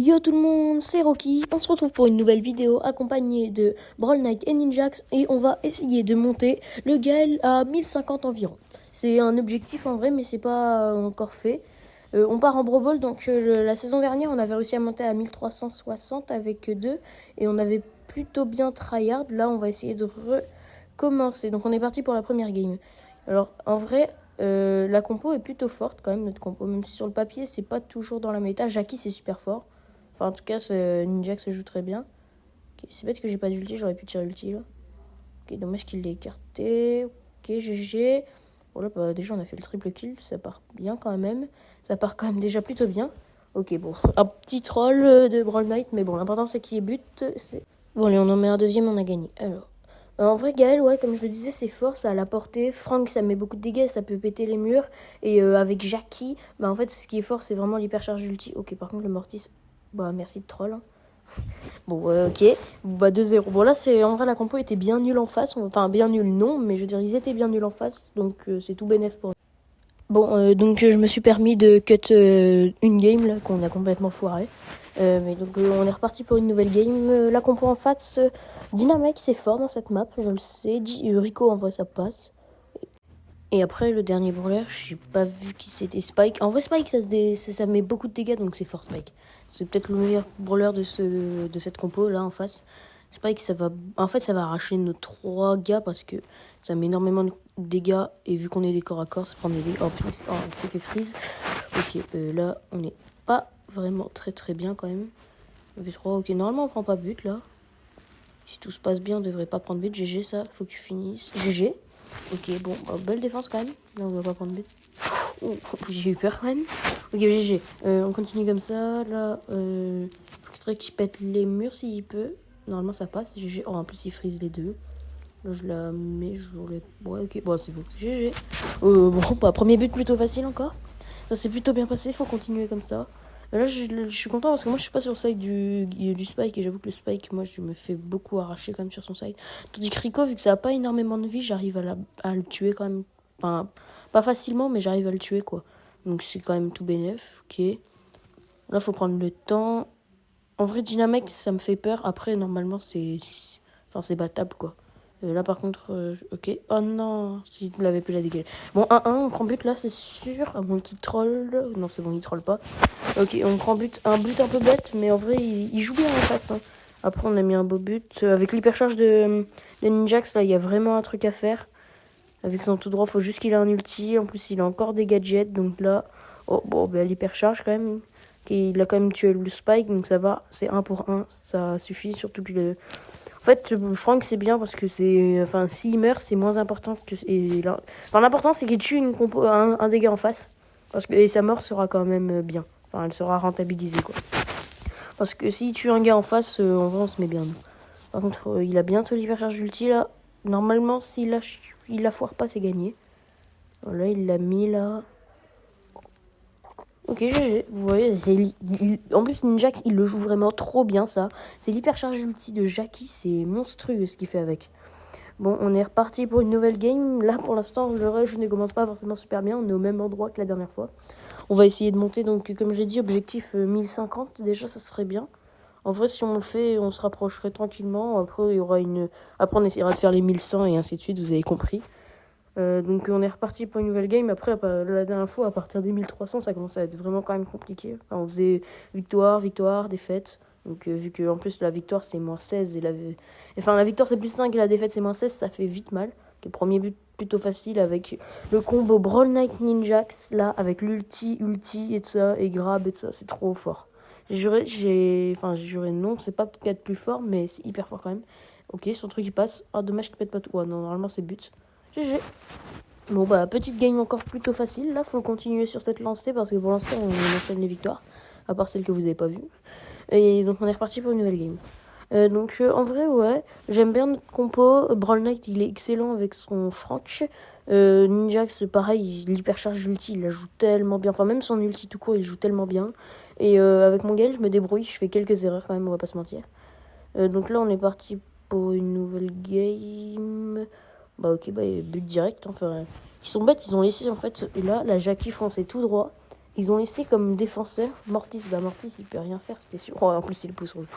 Yo tout le monde, c'est Rocky. On se retrouve pour une nouvelle vidéo accompagnée de Brawl Knight et Ninjax et on va essayer de monter le Gaël à 1050 environ. C'est un objectif en vrai mais c'est pas encore fait. On part en Brawl Ball, donc la saison dernière on avait réussi à monter à 1360 avec 2 et on avait plutôt bien tryhard. Là on va essayer de recommencer. Donc on est parti pour la première game. Alors en vrai... la compo est plutôt forte quand même, notre compo, même si sur le papier c'est pas toujours dans la méta. Jackie c'est super fort. Enfin, en tout cas, Ninjax se joue très bien. Okay, c'est bête que j'ai pas d'ulti, j'aurais pu tirer ulti là. Ok, dommage qu'il l'ait écarté. Ok, GG. Voilà, bah, déjà on a fait le triple kill, ça part bien quand même. Ça part quand même déjà plutôt bien. Ok, bon, un petit troll de Brawl Knight, mais bon, l'important c'est qu'il y ait but. Bon, allez, on en met un deuxième, on a gagné. Alors, en vrai, Gaël, ouais, comme je le disais, c'est fort, ça a la portée. Frank, ça met beaucoup de dégâts, ça peut péter les murs. Et avec Jackie, bah en fait, ce qui est fort, c'est vraiment l'hypercharge ulti. Ok, par contre, le Mortis, bah merci de troll. Hein. Bon, ok. Bah 2-0. Bon, là, c'est en vrai, la compo était bien nulle en face. Enfin, bien nulle, non, mais je veux dire, ils étaient bien nuls en face. Donc, c'est tout bénef pour eux. Bon, donc, je me suis permis de cut une game, là, qu'on a complètement foiré. Mais donc, on est reparti pour une nouvelle game. La compo en face, Dynamite, c'est fort dans cette map, je le sais. Rico, en vrai, ça passe. Et après, le dernier brawler, je n'ai pas vu qui c'était. Spike. En vrai, Spike, ça met beaucoup de dégâts, donc c'est fort Spike. C'est peut-être le meilleur brawler de cette compo, là, en face. Spike, ça va arracher nos 3 gars parce que ça met énormément de dégâts. Et vu qu'on est des corps à corps, ça prend des dégâts. En plus, ça fait freeze. Ok, là, on n'est pas vraiment très très bien quand même. V3, ok, normalement, on prend pas but, là. Si tout se passe bien, on devrait pas prendre but. GG, ça, faut que tu finisses. GG. Ok, bon, belle défense quand même. Là, on doit pas prendre but. Oh, j'ai eu peur quand même. Ok, GG. On continue comme ça. Là, faut qu'il pète les murs s'il peut. Normalement, ça passe. GG. Oh, en plus, il freeze les deux. Là, je la mets. Ouais, ok. Bon, c'est bon. GG. Bon, bah, premier but plutôt facile encore. Ça s'est plutôt bien passé. Faut continuer comme ça. Là, je suis content parce que moi, je suis pas sur le side du Spike. Et j'avoue que le Spike, moi, je me fais beaucoup arracher quand même sur son side. Tandis que Rico, vu que ça a pas énormément de vie, j'arrive à le tuer quand même. Enfin, pas facilement, mais j'arrive à le tuer, quoi. Donc, c'est quand même tout bénef. Ok. Là, faut prendre le temps. En vrai, Dynamite, ça me fait peur. Après, normalement, c'est battable, quoi. Là, par contre, ok. Oh non, si tu l'avais plus la dégagé. Bon, 1-1, on prend but là, c'est sûr. À moins qu'il troll. Non, c'est bon, il troll pas. Ok, on prend un but un peu bête, mais en vrai, il joue bien en face. Hein. Après, on a mis un beau but. Avec l'hypercharge de Ninjax, là, il y a vraiment un truc à faire. Avec son tout droit, faut juste qu'il ait un ulti. En plus, il a encore des gadgets. Donc là, oh, bon, bah, l'hypercharge quand même. Okay, il a quand même tué le Spike, donc ça va. C'est 1 pour 1, ça suffit. Surtout que en fait, Frank, c'est bien parce que c'est. Enfin, s'il meurt, c'est moins important que. Enfin, l'important, c'est qu'il tue un dégât en face. Parce que et sa mort sera quand même bien. Enfin, elle sera rentabilisée, quoi. Parce que s'il tue un gars en face, en vrai, on se met bien. Par contre, il a bientôt l'hypercharge ulti, là. Normalement, s'il la foire pas, c'est gagné. Voilà, il l'a mis, là. Ok, GG. Vous voyez, en plus, Ninjax, il le joue vraiment trop bien, ça. C'est l'hypercharge ulti de Jackie, c'est monstrueux ce qu'il fait avec. Bon, on est reparti pour une nouvelle game. Là, pour l'instant, le rush ne commence pas forcément super bien. On est au même endroit que la dernière fois. On va essayer de monter, donc, comme j'ai dit, objectif 1050. Déjà, ça serait bien. En vrai, si on le fait, on se rapprocherait tranquillement. Après, Après, on essaiera de faire les 1100 et ainsi de suite, vous avez compris. Donc on est reparti pour une nouvelle game. Après, la dernière fois, à partir des 1300, ça commence à être vraiment quand même compliqué. Enfin, on faisait victoire, défaite. Donc vu que en plus la victoire c'est moins 16 et la victoire c'est plus 5 et la défaite c'est moins 16, ça fait vite mal. Le premier but plutôt facile avec le combo Brawl Knight Ninjax, là, avec ulti et tout ça, et grab et tout ça, c'est trop fort. J'ai juré non, c'est pas peut-être être plus fort, mais c'est hyper fort quand même. Ok, son truc il passe. Ah, dommage qu'il pète pas tout. Ouais, non, normalement c'est but. GG. Bon, bah, petite game encore plutôt facile. Là, faut continuer sur cette lancée parce que pour l'instant, on enchaîne les victoires. À part celles que vous avez pas vues. Et donc, on est reparti pour une nouvelle game. En vrai, ouais, j'aime bien notre compo. Brawl Knight, il est excellent avec son Frank. Ninjax, pareil, l'hypercharge ulti, il la joue tellement bien. Enfin, même son ulti tout court, il joue tellement bien. Et avec mon Gale, je me débrouille. Je fais quelques erreurs quand même, on va pas se mentir. Donc là, on est parti pour une nouvelle game. Bah ok, but direct. Enfin, ils sont bêtes, ils ont laissé en fait. Et là, la Jackie fonçait tout droit. ils ont laissé comme défenseur Mortis. Bah Mortis il peut rien faire, c'était sûr. Oh, en plus il pousse rouge.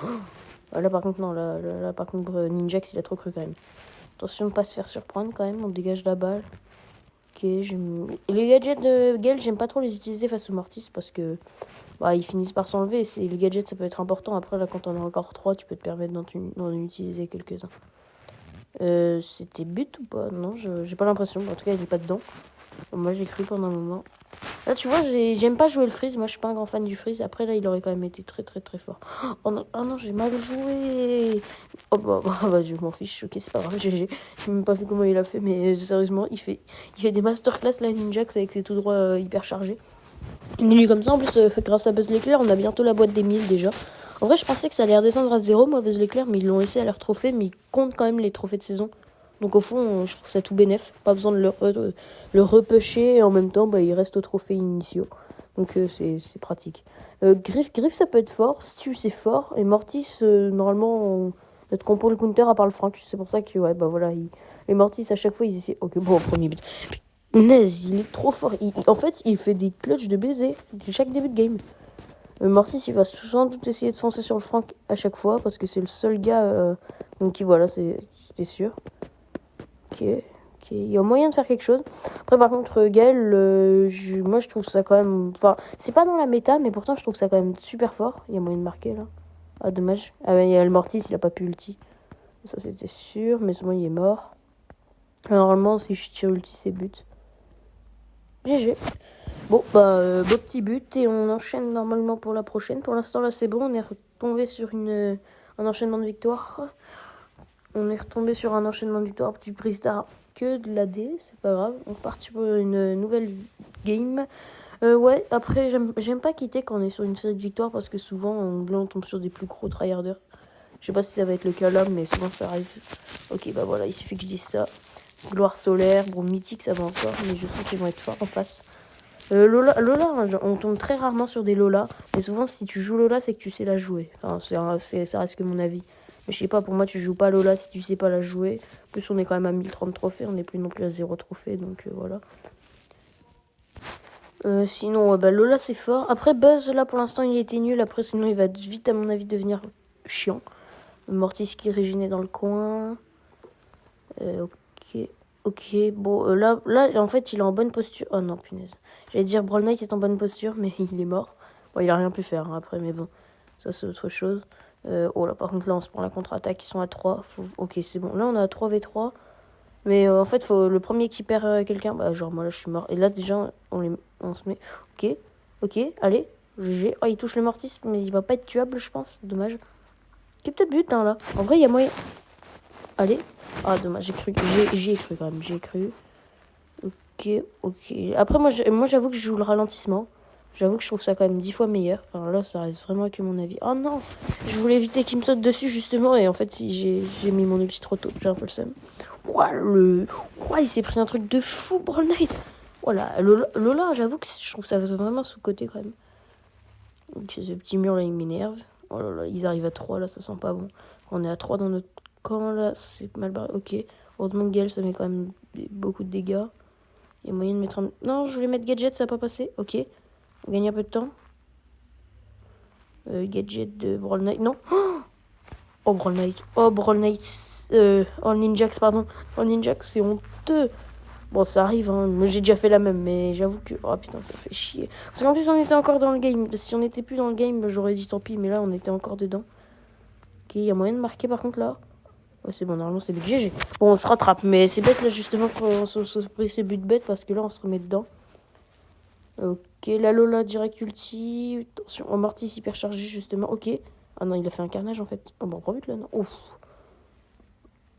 Là par contre non, là par contre Ninjax il a trop cru quand même. Attention de pas se faire surprendre quand même, on dégage la balle. Ok, les gadgets de Gale, j'aime pas trop les utiliser face au Mortis parce que bah, ils finissent par s'enlever. Les gadgets ça peut être important. Après là quand on a encore 3, tu peux te permettre d'en utiliser quelques-uns. C'était but ou pas? Non, j'ai pas l'impression. En tout cas il est pas dedans. Moi j'ai cru pendant un moment. Là tu vois, j'aime pas jouer le freeze. Moi je suis pas un grand fan du freeze. Après là il aurait quand même été très très très fort. Oh non, oh non j'ai mal joué. Oh bah je m'en fiche. Ok c'est pas grave. J'ai même pas vu comment il a fait. Mais sérieusement il fait des masterclass là Ninjax avec ses tout droits hyper chargés. Il est comme ça en plus grâce à Buzz l'éclair on a bientôt la boîte des 1000 déjà. En vrai je pensais que ça allait redescendre à 0 moi Buzz l'éclair. Mais ils l'ont laissé à leur trophée. Mais ils comptent quand même les trophées de saison. Donc au fond, je trouve ça tout bénef. Pas besoin de le repêcher. Et en même temps, bah, il reste aux trophées initiaux. Donc c'est pratique. Griff, ça peut être fort. Stu, c'est fort. Et Mortis, normalement, notre compo le counter à part le Frank. C'est pour ça que, ouais, bah voilà. Les Mortis, à chaque fois, ils essaient... Ok, bon, au premier but. Punaise, il est trop fort. En fait, il fait des clutches de baiser chaque début de game. Mortis, il va sans doute essayer de foncer sur le Frank à chaque fois. Parce que c'est le seul gars... donc voilà, c'était sûr. Ok, il y a moyen de faire quelque chose. Après, par contre, Gaël, moi je trouve ça quand même. Enfin, c'est pas dans la méta, mais pourtant je trouve ça quand même super fort. Il y a moyen de marquer là. Ah, dommage. Ah, ouais, il y a le Mortis, il a pas pu ulti. Ça, c'était sûr, mais souvent il est mort. Normalement, si je tire ulti, c'est but. GG. Bon, bah, beau petit but et on enchaîne normalement pour la prochaine. Pour l'instant, là, c'est bon. On est retombé sur un enchaînement de victoires. On est retombé sur un enchaînement de victoires du Bristar que de l'AD, c'est pas grave. On part sur une nouvelle game. Ouais, après, j'aime pas quitter quand on est sur une série de victoires parce que souvent, on tombe sur des plus gros tryharders. Je sais pas si ça va être le cas là, mais souvent ça arrive. Ok, bah voilà, il suffit que je dise ça. Gloire solaire, bon, mythique, ça va encore, mais je sais qu'ils vont être forts en face. Lola, on tombe très rarement sur des Lola. Mais souvent, si tu joues Lola, c'est que tu sais la jouer. Enfin, ça reste que mon avis. Mais je sais pas, pour moi, tu joues pas Lola si tu sais pas la jouer. En plus, on est quand même à 1030 trophées. On n'est plus non plus à 0 trophée. Donc voilà. Sinon, bah, Lola, c'est fort. Après, Buzz, là, pour l'instant, il était nul. Après, sinon, il va vite, à mon avis, devenir chiant. Mortis qui régénait dans le coin. Ok, bon, là, en fait, il est en bonne posture. Oh non, punaise. J'allais dire Brawl Knight est en bonne posture, mais il est mort. Bon, il a rien pu faire hein, après, mais bon, ça c'est autre chose. Oh là, par contre, là, on se prend la contre-attaque, ils sont à 3. Ok, c'est bon. Là, on a 3v3. Mais en fait, faut le premier qui perd quelqu'un. Bah, genre, moi, là, je suis mort. Et là, déjà, on se met. Ok, allez, GG. Oh, il touche le Mortis, mais il va pas être tuable, je pense. Dommage. Ok, peut-être but, hein, là. En vrai, il y a moyen. Allez. Ah, dommage, j'y ai cru quand même, j'y ai cru. Ok. Après, moi j'avoue que je joue le ralentissement. J'avoue que je trouve ça quand même 10 fois meilleur. Enfin, là, ça reste vraiment que mon avis. Oh non, je voulais éviter qu'il me saute dessus, justement. Et en fait, j'ai mis mon ulti trop tôt. J'ai un peu le seum. Il s'est pris un truc de fou, Brawl Knight. Voilà, Lola, j'avoue que je trouve ça vraiment sous-côté quand même. Donc, ce petit mur là, il m'énerve. Oh là là, ils arrivent à 3 là, ça sent pas bon. On est à 3 dans notre camp là, c'est mal barré. Ok, heureusement que Gale, ça met quand même beaucoup de dégâts. Il y a moyen de mettre un... Non, je voulais mettre Gadget, ça n'a pas passé. Ok, on gagne un peu de temps. Gadget de Brawl Knight. Non. Oh, Brawl Knight. Oh, Ninjax, pardon. Oh, Ninjax, c'est honteux. Bon, ça arrive, hein. Moi, j'ai déjà fait la même, mais j'avoue que... Oh, putain, ça fait chier. Parce qu'en plus, on était encore dans le game. Si on n'était plus dans le game, j'aurais dit tant pis, mais là, on était encore dedans. Ok, il y a moyen de marquer, par contre, là. Ouais, c'est bon, normalement, c'est but GG. Bon, on se rattrape, mais c'est bête, là, justement, qu'on se prise ce but bête, parce que là, on se remet dedans. Ok, la Lola, direct ulti. Attention, oh, Mortis hyper chargé, justement. Ok. Ah non, il a fait un carnage, en fait. Oh, bon, on prend but, là, non. Ouf.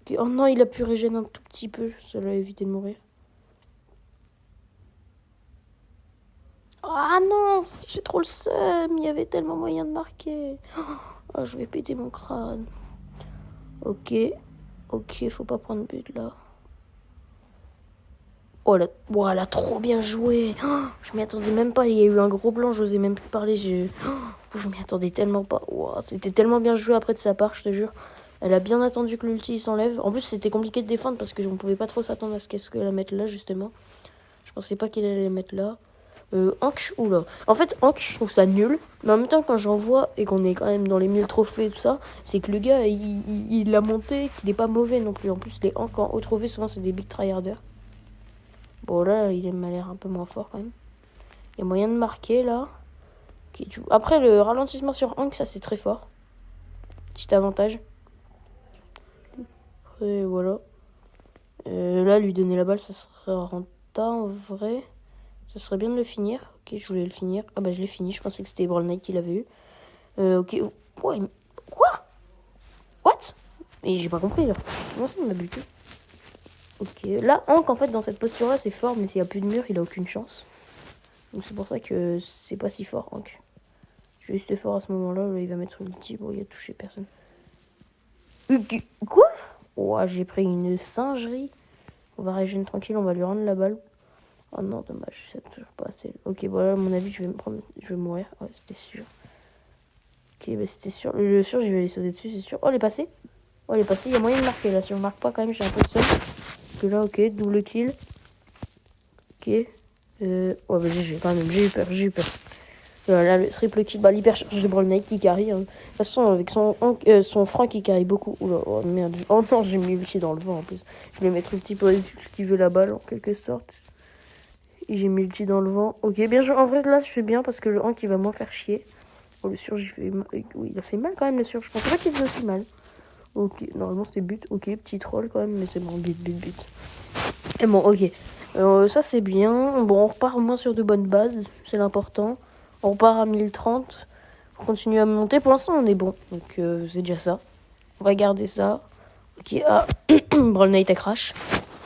Okay. Oh non, il a pu régénérer un tout petit peu. Ça l'a évité de mourir. Ah non, j'ai trop le seum. Il y avait tellement moyen de marquer. Oh, je vais péter mon crâne. Ok, faut pas prendre but là. Oh là, voilà, trop bien joué. Oh, je m'y attendais même pas. Il y a eu un gros blanc, j'osais même plus parler. Je m'y attendais tellement pas. Oh, c'était tellement bien joué après de sa part, je te jure. Elle a bien attendu que l'ulti s'enlève. En plus, c'était compliqué de défendre parce que on pouvait pas trop s'attendre à ce qu'elle la mette là, justement. Je pensais pas qu'elle allait la mettre là. Hank, oula. En fait, Hank, je trouve ça nul. Mais en même temps, quand j'en vois et qu'on est quand même dans les 1000 trophées et tout ça, c'est que le gars, il l'a monté, qu'il n'est pas mauvais non plus. En plus, les Hank en haut trophée, souvent, c'est des big tryharders. Bon, là, il m'a l'air un peu moins fort quand même. Il y a moyen de marquer là. Okay, après, le ralentissement sur Hank, ça c'est très fort. Petit avantage. Et voilà. Là, lui donner la balle, ça serait rentable en vrai. Ça serait bien de le finir. Ok, je voulais le finir. Ah bah je l'ai fini, je pensais que c'était Brawl Knight qui l'avait eu. Ok. Quoi? What? Et j'ai pas compris là. Comment ça il m'a buté? Ok. Là, Hank en fait dans cette posture là c'est fort, mais s'il n'y a plus de mur, il a aucune chance. Donc c'est pour ça que c'est pas si fort Hank. Juste fort à ce moment-là, il va mettre l'ulti. Bon, il a touché personne. Quoi? Oh, j'ai pris une singerie. On va régénérer tranquille, on va lui rendre la balle. Oh non, dommage, c'est toujours pas assez. Ok, voilà, à mon avis, je vais mourir. Ouais, c'était sûr. Ok, bah c'était sûr. Le sûr, je vais aller sauter dessus, c'est sûr. Oh, elle est passée. Oh, elle est passée. Il y a moyen de marquer là. Si on marque pas, quand même, j'ai un peu de seum. Parce que là, ok, double kill. Ok. Ouais, bah GG, quand même. J'ai eu peur. Là, le triple kill, bah l'hypercharge de Brawl Knight qui carry. Hein. De toute façon, avec son franc qui carry beaucoup. Oula, oh merde. Oh non, j'ai mis l'ulti dans le vent en plus. Je vais mettre l'ulti pour esquiver la balle en quelque sorte. Et j'ai mis l'ulti dans le vent. Ok, bien joué. En vrai, là, je fais bien parce que le Hank, il va moins faire chier. Oh, le surge, oui, il a fait mal quand même, le surge. Je pensais pas qu'il faisait aussi mal. Ok, normalement, c'est but. Ok, petit troll quand même, mais c'est bon, but. Et bon, ok. Ça, c'est bien. Bon, on repart au moins sur de bonnes bases. C'est l'important. On repart à 1030. On continue à monter. Pour l'instant, on est bon. Donc, c'est déjà ça. On va garder ça. Ok, ah, Brawl Knight a crash.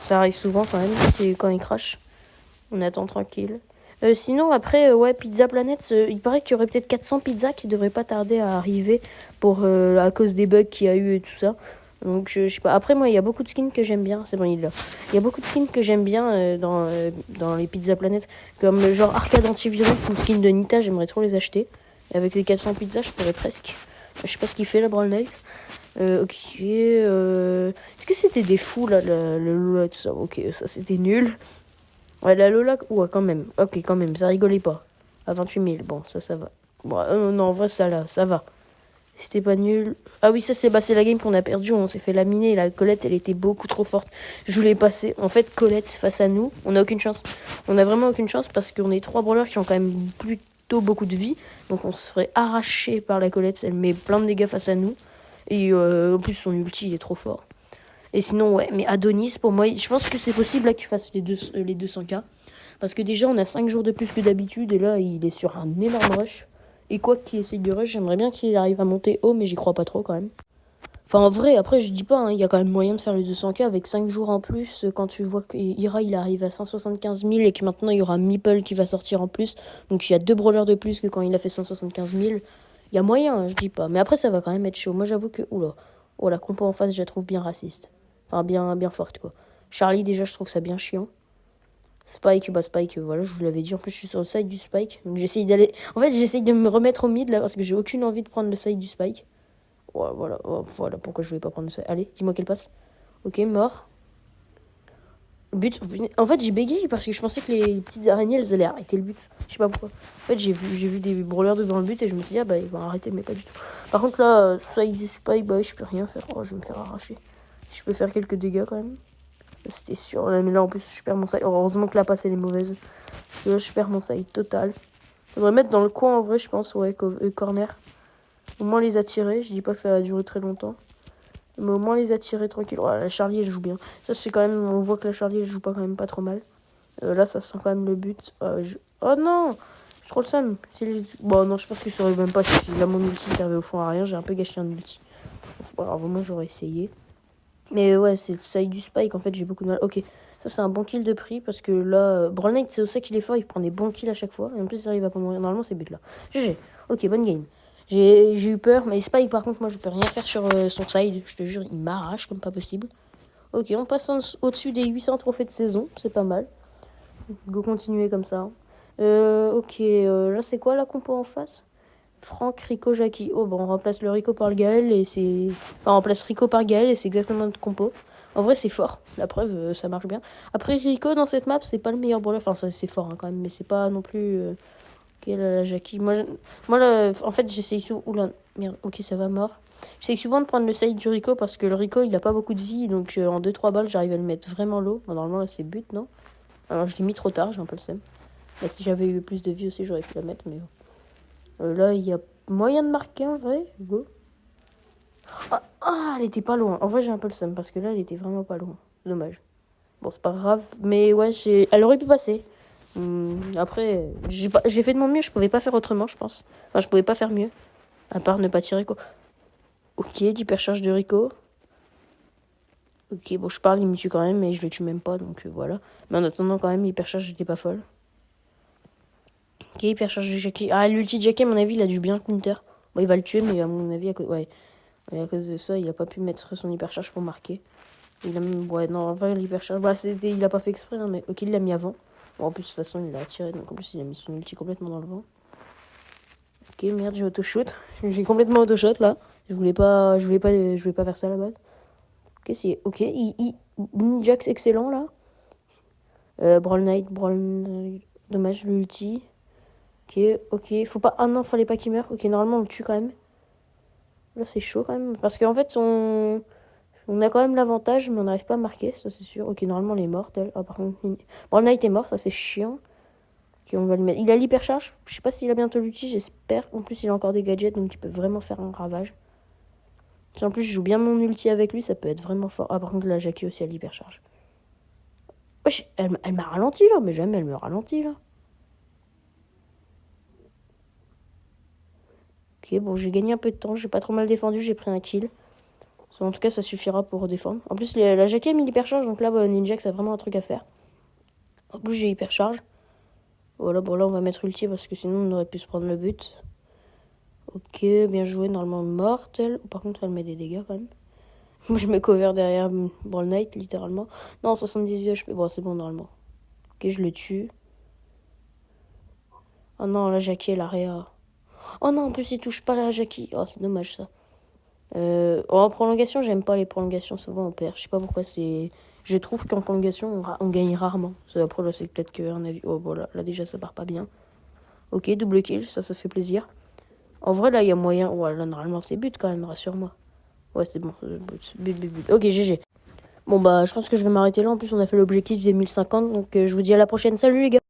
Ça arrive souvent quand même. C'est quand il crash. On attend tranquille. Sinon, après, ouais, Pizza Planet, il paraît qu'il y aurait peut-être 400 pizzas qui devraient pas tarder à arriver à cause des bugs qu'il y a eu et tout ça. Donc, je sais pas. Après, moi, il y a beaucoup de skins que j'aime bien. C'est bon, il est là. Il y a beaucoup de skins que j'aime bien dans les Pizza Planet. Comme le genre Arcade Antivirus ou skin de Nita, j'aimerais trop les acheter. Et avec les 400 pizzas, je pourrais presque. Je sais pas ce qu'il fait, la Brawl Knight. Ok. Est-ce que c'était des fous, là, le Lola et tout ça? Ok, ça, c'était nul. Ouais, la Lola, ouais, quand même. Ok, quand même, ça rigolait pas. À 28 000, bon, ça va. Bon, non, en vrai, ça va. C'était pas nul. Ah oui, ça, c'est la game qu'on a perdu. On s'est fait laminer. La Colette, elle était beaucoup trop forte. Je voulais passer. En fait, Colette, face à nous, on a aucune chance. On a vraiment aucune chance parce qu'on est 3 brawlers qui ont quand même plutôt beaucoup de vie. Donc, on se ferait arracher par la Colette. Elle met plein de dégâts face à nous. Et en plus, son ulti, il est trop fort. Et sinon, ouais, mais Adonis, pour moi, je pense que c'est possible là que tu fasses les 200K. Parce que déjà, on a 5 jours de plus que d'habitude. Et là, il est sur un énorme rush. Et quoi qu'il essaye de rush, j'aimerais bien qu'il arrive à monter haut, mais j'y crois pas trop quand même. Enfin, en vrai, après, je dis pas, hein, il y a quand même moyen de faire les 200K avec 5 jours en plus. Quand tu vois qu'Ira, il arrive à 175 000 et que maintenant, il y aura Meeple qui va sortir en plus. Donc, il y a 2 brawlers de plus que quand il a fait 175 000. Il y a moyen, hein, je dis pas. Mais après, ça va quand même être chaud. Moi, j'avoue que, oula, oh, la compo en face, je la trouve bien raciste. Enfin, bien forte, quoi. Charlie, déjà, je trouve ça bien chiant. Spike, voilà, je vous l'avais dit. En plus, je suis sur le side du Spike. Donc, j'essaye d'aller... En fait, j'essaye de me remettre au mid, là, parce que j'ai aucune envie de prendre le side du Spike. Ouais, voilà, voilà pourquoi je voulais pas prendre le side. Allez, dis-moi qu'elle passe. Ok, mort. But. En fait, j'ai bégayé parce que je pensais que les petites araignées, elles allaient arrêter le but. Je sais pas pourquoi. En fait, j'ai vu des brawlers devant le but et je me suis dit, ah bah, ils vont arrêter, mais pas du tout. Par contre, là, side du Spike, bah, je peux rien faire. Oh, je vais me faire arracher. Je peux faire quelques dégâts quand même. C'était sûr. Mais là, en plus, je perds mon side. Heureusement que la passe, elle est mauvaise. Parce que là, je perds mon side total. Faudrait mettre dans le coin, en vrai, je pense. Ouais, corner. Au moins les attirer. Je dis pas que ça va durer très longtemps. Mais au moins les attirer tranquille. Oh, la Charlie, elle joue bien. Ça, c'est quand même... On voit que la Charlie, elle joue pas quand même pas trop mal. Là, ça sent quand même le but. Oh non! Je trouve le seum. Bon, non, je pense qu'il saurait même pas si là, mon ulti servait au fond à rien. J'ai un peu gâché un ulti. C'est pas grave, moi, j'aurais essayé. Mais ouais, c'est le side du Spike, en fait, j'ai beaucoup de mal. Ok, ça c'est un bon kill de prix, parce que là, Brawl Knight, c'est aussi qu'il est fort, il prend des bons kills à chaque fois, et en plus, il arrive à pas mourir. Normalement, c'est but là. GG. Ok, bonne game. J'ai eu peur, mais Spike, par contre, moi, je peux rien faire sur son side, je te jure, il m'arrache comme pas possible. Ok, on passe au-dessus des 800 trophées de saison, c'est pas mal. Go continuer comme ça. Ok, là, c'est quoi la compo en face? Franck, Rico, Jackie. Oh, bon, on remplace le Rico par le Gaël et c'est... Enfin, on remplace Rico par Gaël et c'est exactement notre compo. En vrai, c'est fort. La preuve, ça marche bien. Après, Rico, dans cette map, c'est pas le meilleur brawler. Enfin, ça, c'est fort quand même, mais c'est pas non plus... Ok, là, la Jackie. Moi là, en fait, j'essaye souvent... Oula, merde, ok, ça va, mort. J'essaye souvent de prendre le side du Rico parce que le Rico, il a pas beaucoup de vie. Donc, en 2-3 balles, j'arrive à le mettre vraiment low. Bon, normalement, là, c'est but, non? Alors, je l'ai mis trop tard, j'ai un peu le seum. Là, si j'avais eu plus de vie aussi, j'aurais pu la mettre, mais bon. Là, il y a moyen de marquer, en vrai. Go. Elle était pas loin. En vrai, j'ai un peu le seum parce que là, elle était vraiment pas loin. Dommage. Bon, c'est pas grave. Mais ouais, elle aurait pu passer. Après, j'ai fait de mon mieux. Je pouvais pas faire autrement, je pense. Enfin, je pouvais pas faire mieux. À part ne pas tirer, quoi. Ok, l'hypercharge de Rico. Ok, bon, je parle, il me tue quand même, mais je le tue même pas, donc voilà. Mais en attendant, quand même, l'hypercharge, j'étais pas folle. Ok, hypercharge de Jackie. Ah, l'ulti de Jackie, à mon avis, il a dû bien counter. Bon, il va le tuer, mais à mon avis, ouais. Et à cause de ça, il a pas pu mettre son hypercharge pour marquer. Il a même... Ouais, non, en vrai, l'hypercharge... Bah, il a pas fait exprès, hein, mais ok, il l'a mis avant. Bon, en plus, de toute façon, il l'a tiré, donc en plus, il a mis son ulti complètement dans le vent. Ok, merde, j'ai auto-shoot. J'ai complètement auto-shot, là. Je voulais pas faire ça, à la base. Ok, c'est... Ok, Ninjax, excellent, là. Brawl Knight. Dommage, l'ulti. Ok. Faut pas... Ah non, fallait pas qu'il meure. Ok, normalement, on le tue quand même. Là, c'est chaud quand même. Parce qu'en fait, on a quand même l'avantage, mais on n'arrive pas à marquer, ça c'est sûr. Ok, normalement, elle est morte, elle. Ah, par contre, Brawl Knight est mort, ça c'est chiant. Ok, on va le mettre. Il a l'hypercharge. Je sais pas s'il a bientôt l'ulti, j'espère. En plus, il a encore des gadgets, donc il peut vraiment faire un ravage. Si en plus, je joue bien mon ulti avec lui, ça peut être vraiment fort. Ah, par contre, la Jackie aussi a l'hypercharge. Wesh, elle m'a ralenti là, mais jamais elle me ralentit là. Ok, bon, j'ai gagné un peu de temps, j'ai pas trop mal défendu, j'ai pris un kill. En tout cas, ça suffira pour défendre. En plus, la Jackie a mis l'hypercharge, donc là, Ninjax a vraiment un truc à faire. En plus, j'ai hypercharge. Voilà, bon, là, on va mettre ulti parce que sinon, on aurait pu se prendre le but. Ok, bien joué, normalement mortel. Par contre, elle met des dégâts quand même. Moi, je me cover derrière Brawl Knight, littéralement. Non, 78 HP, bon, c'est bon, normalement. Ok, je le tue. Oh non, la Jackie, elle a rien. Oh non, en plus, il touche pas la Jackie. Oh, c'est dommage, ça. En prolongation, j'aime pas les prolongations, souvent on perd. Je sais pas pourquoi c'est... Je trouve qu'en prolongation, on gagne rarement. Après, là, c'est peut-être qu'un avis... Oh, voilà, là, déjà, ça part pas bien. Ok, double kill, ça fait plaisir. En vrai, là, il y a moyen... Ouais, là, normalement, c'est but, quand même, rassure-moi. Ouais, c'est bon. But. Ok, GG. Bon, bah, je pense que je vais m'arrêter là. En plus, on a fait l'objectif des 1050, donc je vous dis à la prochaine. Salut, les gars!